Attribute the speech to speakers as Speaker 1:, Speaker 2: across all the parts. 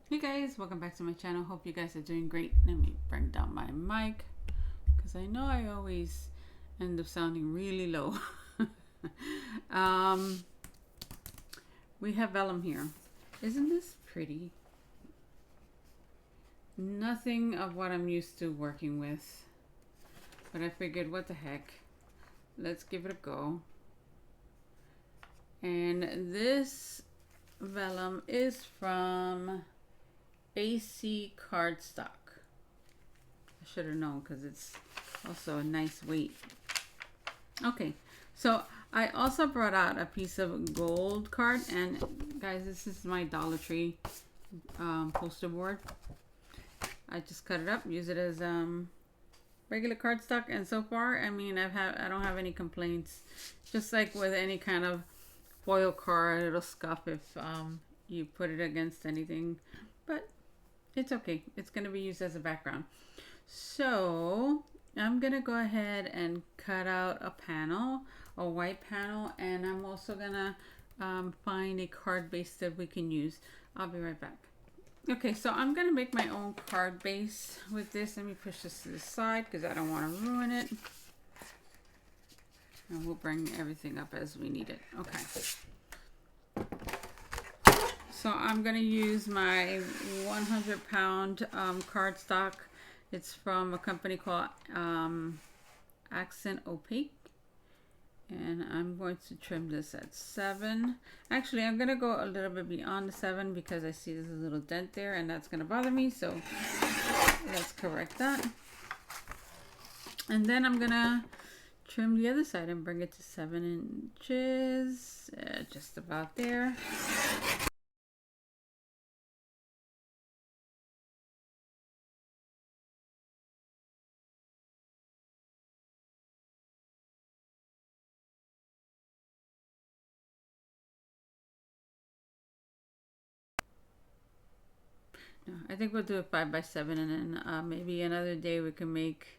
Speaker 1: Hey guys, welcome back to my channel. Hope you guys are doing great. Let me bring down my mic because I know I always end up sounding really low. um, we have vellum here. Isn't this pretty? Nothing of what I'm used to working with, but I figured what the heck, let's give it a go. And this vellum is from AC cardstock. I should have known because it's also a nice weight. Okay, so I also brought out a piece of gold card, and guys, this is my Dollar Tree poster board. I just cut it up, use it as regular cardstock, and so far, I mean, I don't have any complaints. Just like with any kind of foil card, it'll scuff if you put it against anything, but it's okay. It's going to be used as a background. So I'm going to go ahead and cut out a panel, a white panel, and I'm also going to find a card base that we can use. I'll be right back. Okay, so I'm going to make my own card base with this. Let me push this to the side because I don't want to ruin it. And we'll bring everything up as we need it. Okay. So I'm going to use my 100-pound cardstock. It's from a company called Accent Opaque. And I'm going to trim this at 7. Actually, I'm going to go a little bit beyond the 7 because I see there's a little dent there and that's going to bother me. So let's correct that. And then I'm going to trim the other side and bring it to 7 inches. Just about there. No, I think we'll do a 5 by 7, and then maybe another day we can make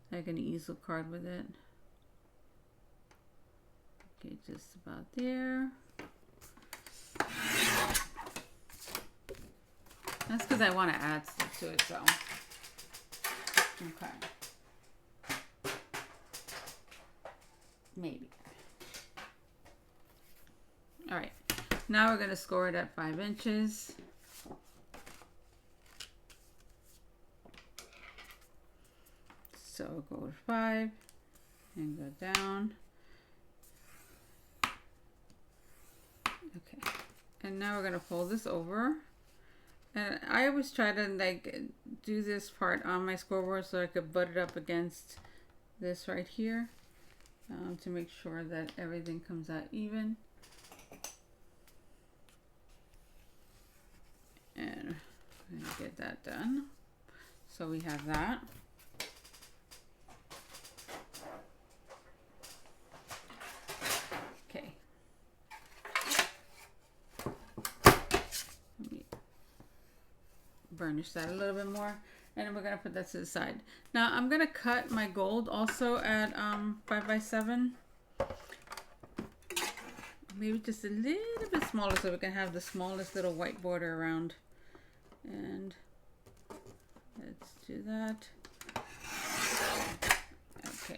Speaker 1: like an easel card with it. Okay, just about there. That's because I want to add stuff to it, so. Okay. Maybe. All right. Now we're going to score it at 5 inches. So go to 5 and go down. Okay. And now we're going to fold this over. And I always try to like do this part on my scoreboard so I could butt it up against this right here to make sure that everything comes out even. And I'm going to get that done. So we have that. Okay. Let me burnish that a little bit more. And then we're going to put that to the side. Now I'm going to cut my gold also at 5 by 7. Maybe just a little bit smaller so we can have the smallest little white border around. And let's do that. Okay.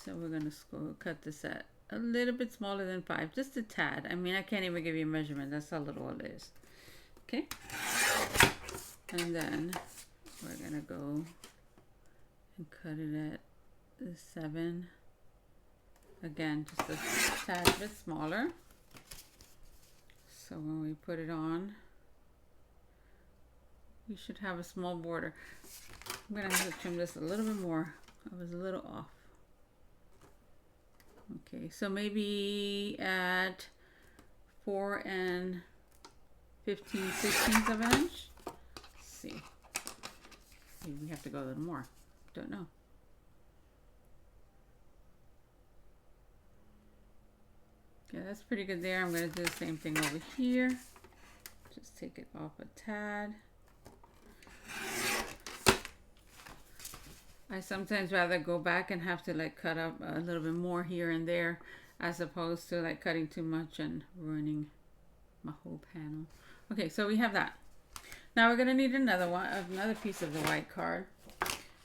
Speaker 1: So we're going to cut this at a little bit smaller than 5, just a tad. I mean, I can't even give you a measurement. That's how little it is. Okay. And then we're going to go and cut it at the 7. Again, just a tad bit smaller. So when we put it on, we should have a small border. I'm going to have to trim this a little bit more. I was a little off. Okay, so maybe at 4 15/16 of an inch. Let's see. Maybe we have to go a little more. Don't know. Okay, that's pretty good there. I'm going to do the same thing over here. Just take it off a tad. I sometimes rather go back and have to like cut up a little bit more here and there as opposed to like cutting too much and ruining my whole panel. Okay, so we have that. Now we're gonna need another piece of the white card.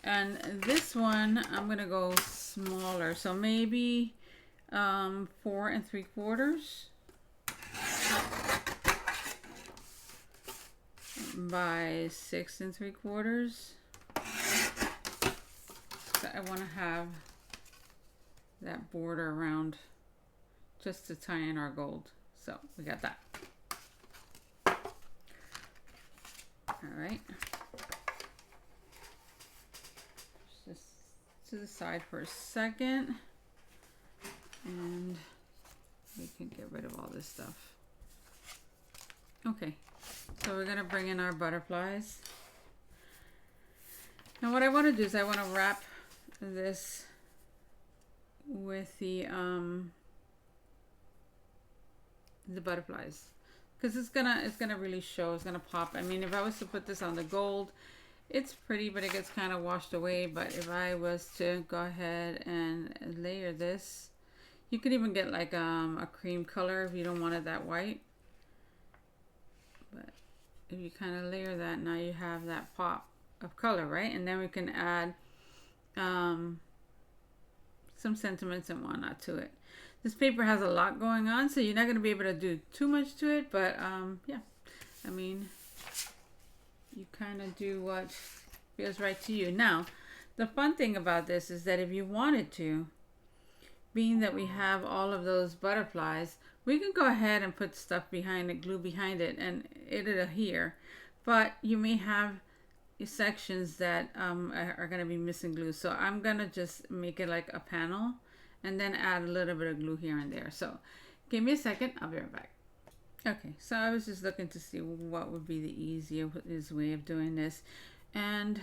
Speaker 1: And this one, I'm gonna go smaller. So maybe 4 3/4 by 6 3/4. So I want to have that border around just to tie in our gold. So we got that. All right. Just to the side for a second. And we can get rid of all this stuff. Okay, so we're gonna bring in our butterflies. Now what I want to do is I want to wrap this with the butterflies, because it's gonna really show. It's gonna pop. I mean, if I was to put this on the gold, it's pretty, but it gets kind of washed away. But if I was to go ahead and layer this, you could even get like a cream color if you don't want it that white. But if you kind of layer that, now you have that pop of color, right? And then we can add some sentiments and whatnot to it. This paper has a lot going on, so you're not going to be able to do too much to it, but yeah, I mean, you kind of do what feels right to you. Now, the fun thing about this is that if you wanted to, being that we have all of those butterflies, we can go ahead and put stuff behind it, glue behind it, and it'll adhere. But you may have sections that are going to be missing glue. So I'm going to just make it like a panel and then add a little bit of glue here and there. So give me a second. I'll be right back. Okay, so I was just looking to see what would be the easiest way of doing this. And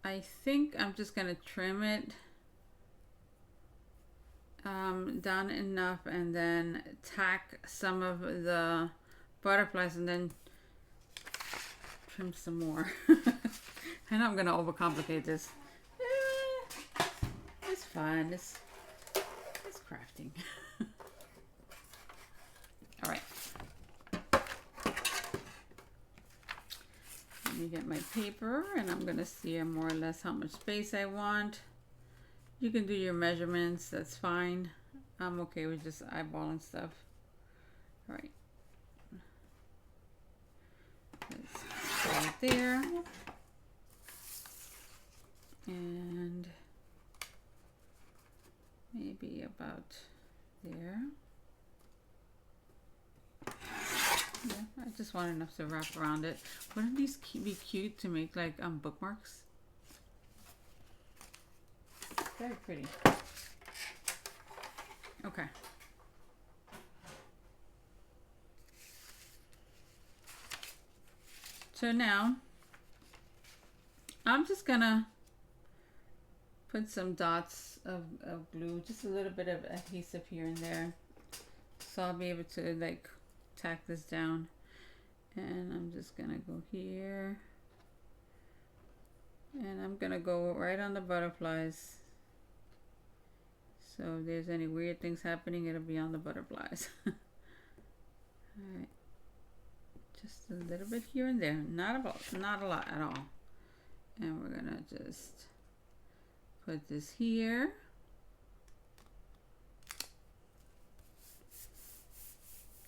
Speaker 1: I think I'm just going to trim it down enough and then tack some of the butterflies and then trim some more. I know I'm going to overcomplicate this. It's fun. It's crafting. All right. Let me get my paper and I'm going to see more or less how much space I want. You can do your measurements. That's fine. I'm okay with just eyeballing stuff. All right. Let's go right there. And maybe about there. Yeah, I just want enough to wrap around it. Wouldn't these be cute to make like bookmarks? Very pretty. Okay. So now I'm just gonna put some dots of glue, just a little bit of adhesive here and there, so I'll be able to like tack this down. And I'm just gonna go here and I'm gonna go right on the butterflies. So if there's any weird things happening, it'll be on the butterflies. All right, just a little bit here and there, not a lot at all. And we're gonna just put this here.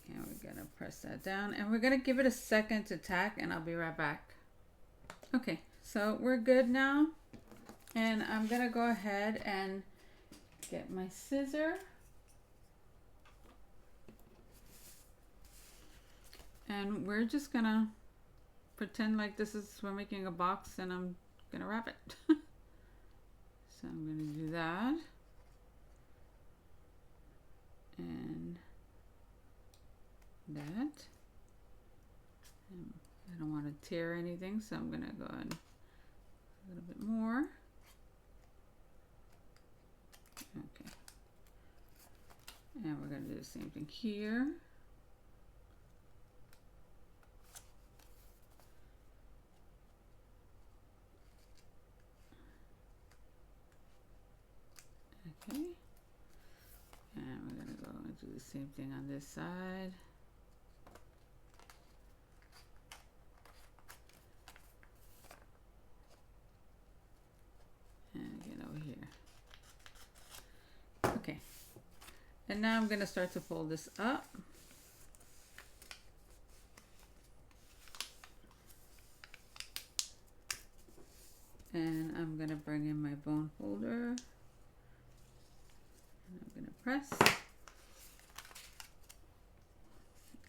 Speaker 1: And we're gonna press that down and we're gonna give it a second to tack and I'll be right back. Okay, so we're good now. And I'm gonna go ahead and get my scissor. And we're just gonna pretend like we're making a box and I'm gonna wrap it. So I'm gonna do that. And that. And I don't want to tear anything, so I'm gonna go in a little bit more. Okay. And we're gonna do the same thing here. Okay. And we're gonna do the same thing on this side. And again over here. Okay. And now I'm going to start to fold this up. And I'm going to bring in my bone folder. And I'm going to press.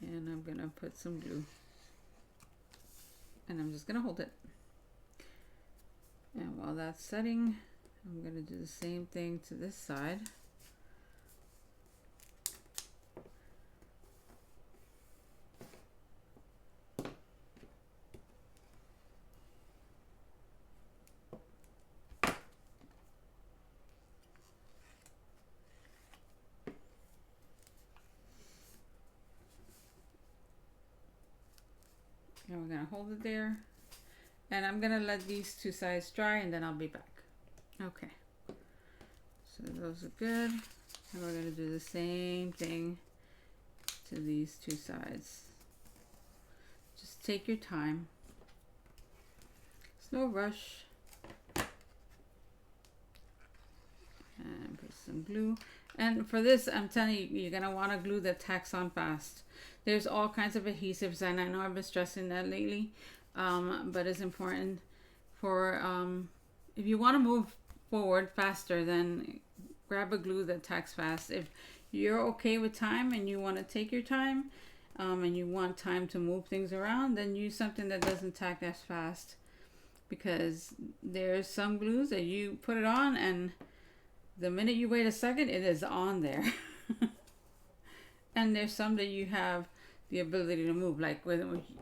Speaker 1: And I'm going to put some glue. And I'm just going to hold it. And while that's setting, I'm going to do the same thing to this side. And we're going to hold it there. And I'm going to let these two sides dry and then I'll be back. Okay. So those are good. And we're going to do the same thing to these two sides. Just take your time. There's no rush. And put some glue. And for this, I'm telling you, you're going to want to glue that tacks on fast. There's all kinds of adhesives, and I know I've been stressing that lately, but it's important for, if you want to move forward faster, then grab a glue that tacks fast. If you're okay with time and you want to take your time, and you want time to move things around, then use something that doesn't tack as fast. Because there's some glues that you put it on and the minute you wait a second, it is on there. And there's some that you have the ability to move, like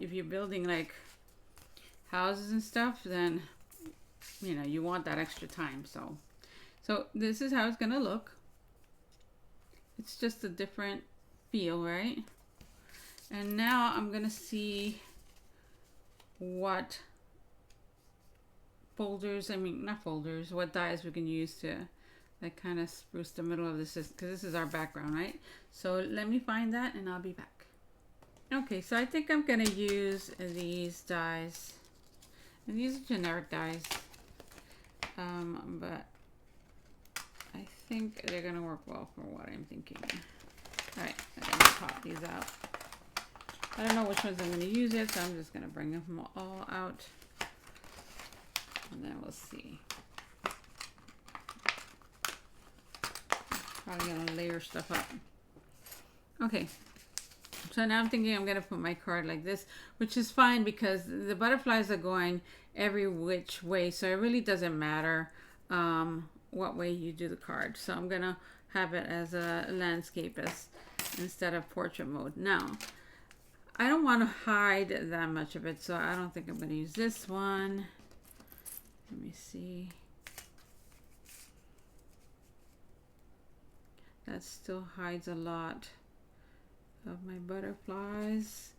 Speaker 1: if you're building like houses and stuff, then you know you want that extra time. So this is how it's gonna look. It's just a different feel, right? And now I'm gonna see what what dyes we can use to like kind of spruce the middle of this, because this is our background, right? So let me find that and I'll be back. Okay, so I think I'm gonna use these dyes, and these are generic dyes, but I think they're gonna work well for what I'm thinking. All right, I'm gonna pop these out. I don't know which ones I'm gonna use yet, so I'm just gonna bring them all out, and then we'll see. Probably gonna layer stuff up. Okay, so now I'm thinking I'm gonna put my card like this, which is fine because the butterflies are going every which way, so it really doesn't matter what way you do the card. So I'm gonna have it as a landscape instead of portrait mode. Now, I don't want to hide that much of it, so I don't think I'm gonna use this one. Let me see. That still hides a lot of my butterflies.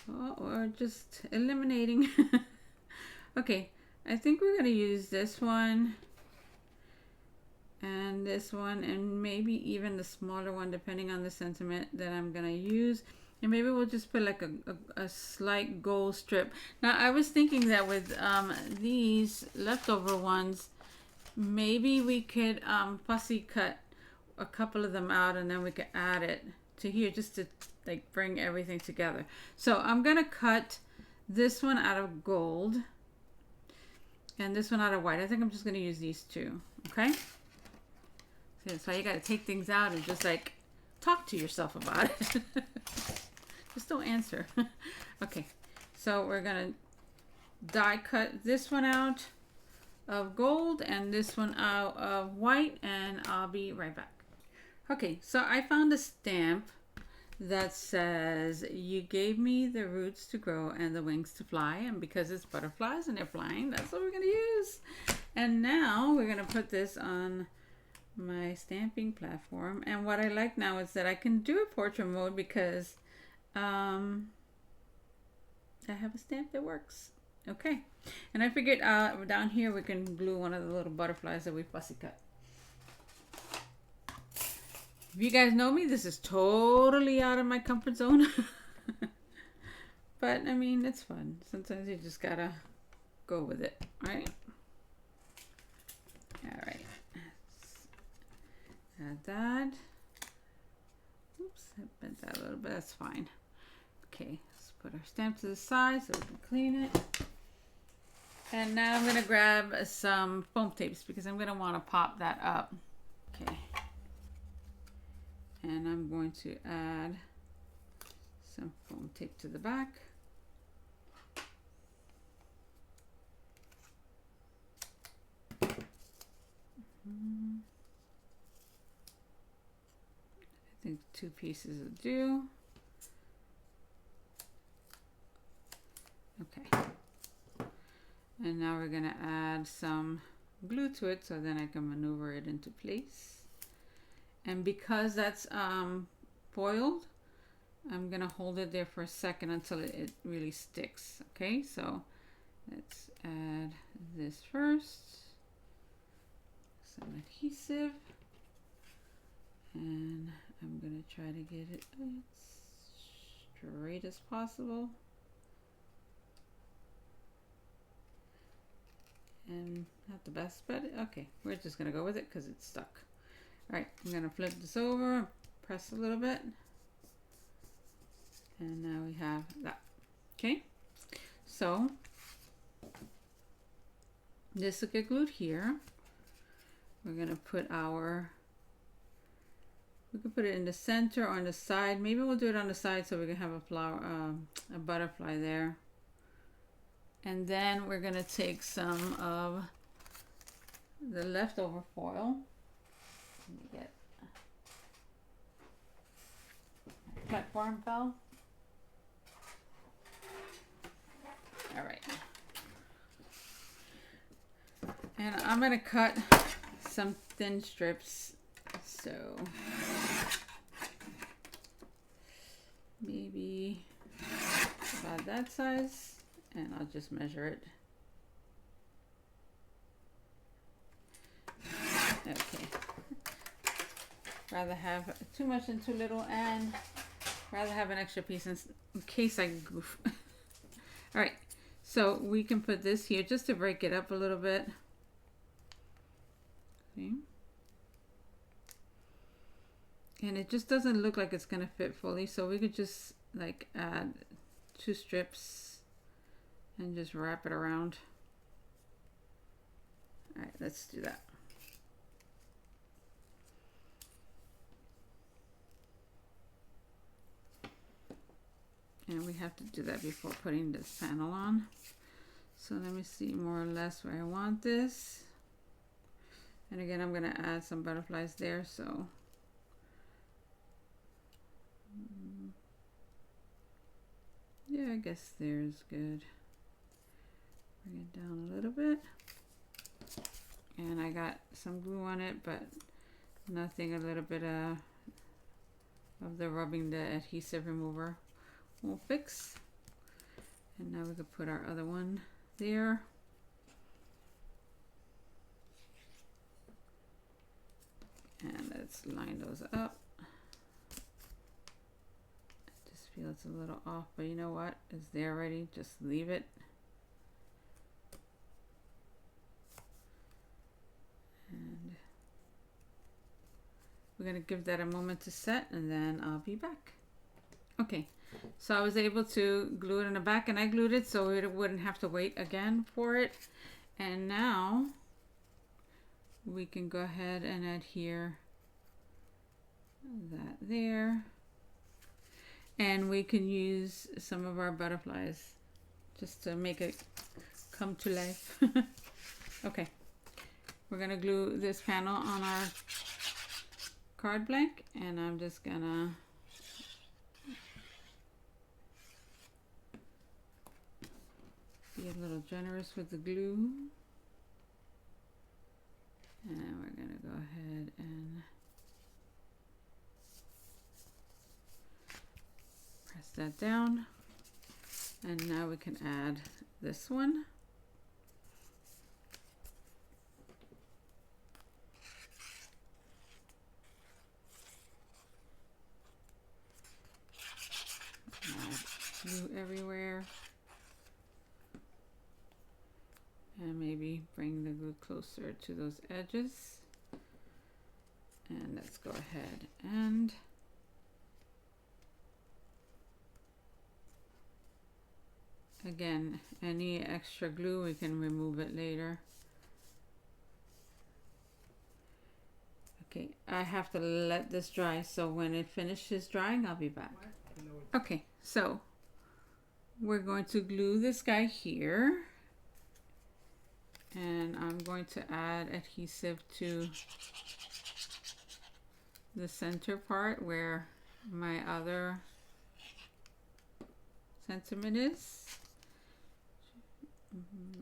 Speaker 1: Oh, or just eliminating. Okay, I think we're gonna use this one and this one and maybe even the smaller one depending on the sentiment that I'm gonna use. And maybe we'll just put like a slight gold strip. Now I was thinking that with these leftover ones, maybe we could fussy cut a couple of them out and then we could add it to here just to like bring everything together. So I'm gonna cut this one out of gold and this one out of white. I think I'm just gonna use these two. Okay, so you gotta take things out and just like talk to yourself about it. Just don't answer. Okay, so we're gonna die cut this one out of gold and this one out of white, and I'll be right back. Okay, so I found a stamp that says, "You gave me the roots to grow and the wings to fly," and because it's butterflies and they're flying, that's what we're gonna use. And now we're gonna put this on my stamping platform. And what I like now is that I can do a portrait mode because I have a stamp that works. Okay, and I figured down here we can glue one of the little butterflies that we fussy cut. If you guys know me, this is totally out of my comfort zone. But I mean, it's fun. Sometimes you just gotta go with it, right? All right. Add that. Oops, I bent that a little bit. That's fine. Okay, let's put our stamp to the side so we can clean it. And now I'm gonna grab some foam tapes because I'm gonna want to pop that up. Okay. And I'm going to add some foam tape to the back. I think 2 pieces will do. Okay. And now we're gonna add some glue to it so then I can maneuver it into place. And because that's foiled, I'm gonna hold it there for a second until it really sticks. Okay, so let's add this first. Some adhesive. And I'm gonna try to get it as straight as possible. And not the best, but okay, we're just gonna go with it because it's stuck. All right, I'm gonna flip this over, press a little bit, and now we have that. Okay, so this will get glued here. We're gonna put our, we could put it in the center or on the side. Maybe we'll do it on the side so we can have a flower, a butterfly there. And then we're gonna take some of the leftover foil. Let me get platform fell. All right. And I'm gonna cut some thin strips. So maybe about that size. And I'll just measure it. Okay. Rather have too much and too little, and rather have an extra piece in case I goof. All right, so we can put this here just to break it up a little bit. See? And it just doesn't look like it's gonna fit fully, so we could just like add 2 strips and just wrap it around. All right, let's do that. And we have to do that before putting this panel on. So let me see more or less where I want this. And again, I'm gonna add some butterflies there, so. Yeah, I guess there's good. Bring it down a little bit. And I got some glue on it, but nothing, a little bit of the rubbing the adhesive remover will fix. And now we can put our other one there. And let's line those up. It just feels a little off, but you know what? It's there already, just leave it. And we're gonna give that a moment to set and then I'll be back. Okay, so I was able to glue it in the back and I glued it so it wouldn't have to wait again for it. And now we can go ahead and adhere that there. And we can use some of our butterflies just to make it come to life. Okay. We're gonna glue this panel on our card blank, and I'm just gonna be a little generous with the glue. And we're gonna go ahead and press that down. And now we can add this one. glue everywhere. And maybe bring the glue closer to those edges. And let's go ahead and again, any extra glue, we can remove it later. Okay, I have to let this dry, so when it finishes drying, I'll be back. Okay, so we're going to glue this guy here. And I'm going to add adhesive to the center part where my other sentiment is.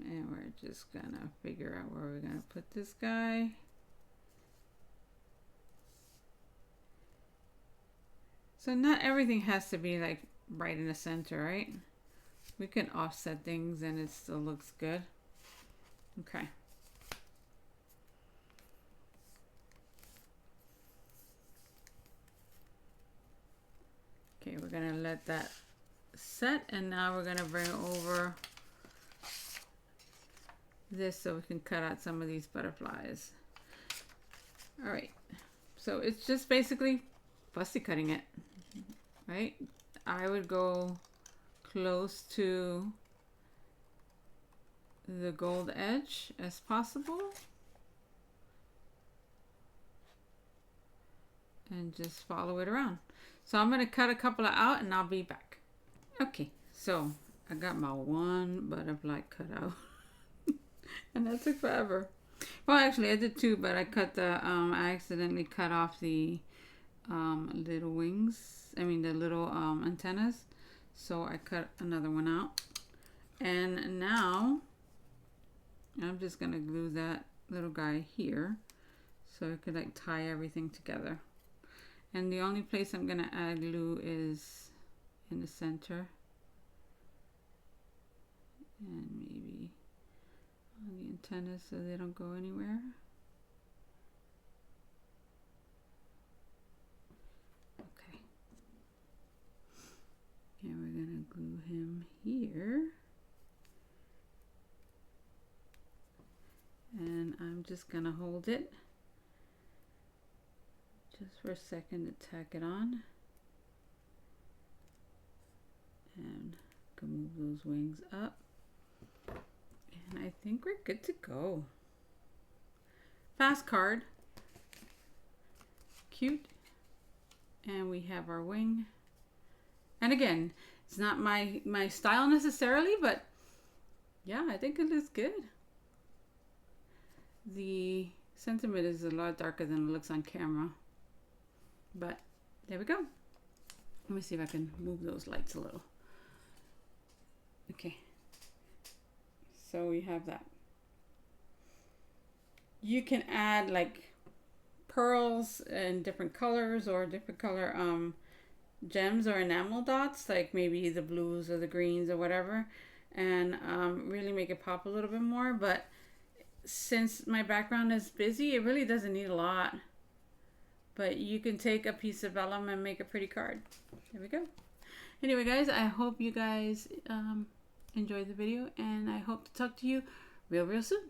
Speaker 1: And we're just gonna figure out where we're gonna put this guy. So not everything has to be like right in the center, right? We can offset things and it still looks good. Okay. Okay, we're gonna let that set, and now we're gonna bring over this so we can cut out some of these butterflies. All right, so it's just basically fussy cutting it, right? I would go close to the gold edge as possible and just follow it around. So I'm going to cut a couple out and I'll be back. Okay, so I got my one butterfly cut out and that took forever. Well, actually I did two, but I cut the I accidentally cut off the little wings, I mean the little antennas, so I cut another one out. And now I'm just gonna glue that little guy here so I could like tie everything together. And the only place I'm gonna add glue is in the center and maybe on the antennas so they don't go anywhere. Okay. And we're gonna glue him here. And I'm just gonna hold it just for a second to tack it on. And can move those wings up. And I think we're good to go. Fast card. Cute. And we have our wing. And again, it's not my style necessarily, but yeah, I think it looks good. The sentiment is a lot darker than it looks on camera. But there we go. Let me see if I can move those lights a little. Okay. So we have that. You can add like pearls in different colors or different color gems or enamel dots, like maybe the blues or the greens or whatever, and really make it pop a little bit more. But since my background is busy, it really doesn't need a lot. But you can take a piece of vellum and make a pretty card. There we go. Anyway, guys, I hope you guys enjoyed the video, and I hope to talk to you real soon.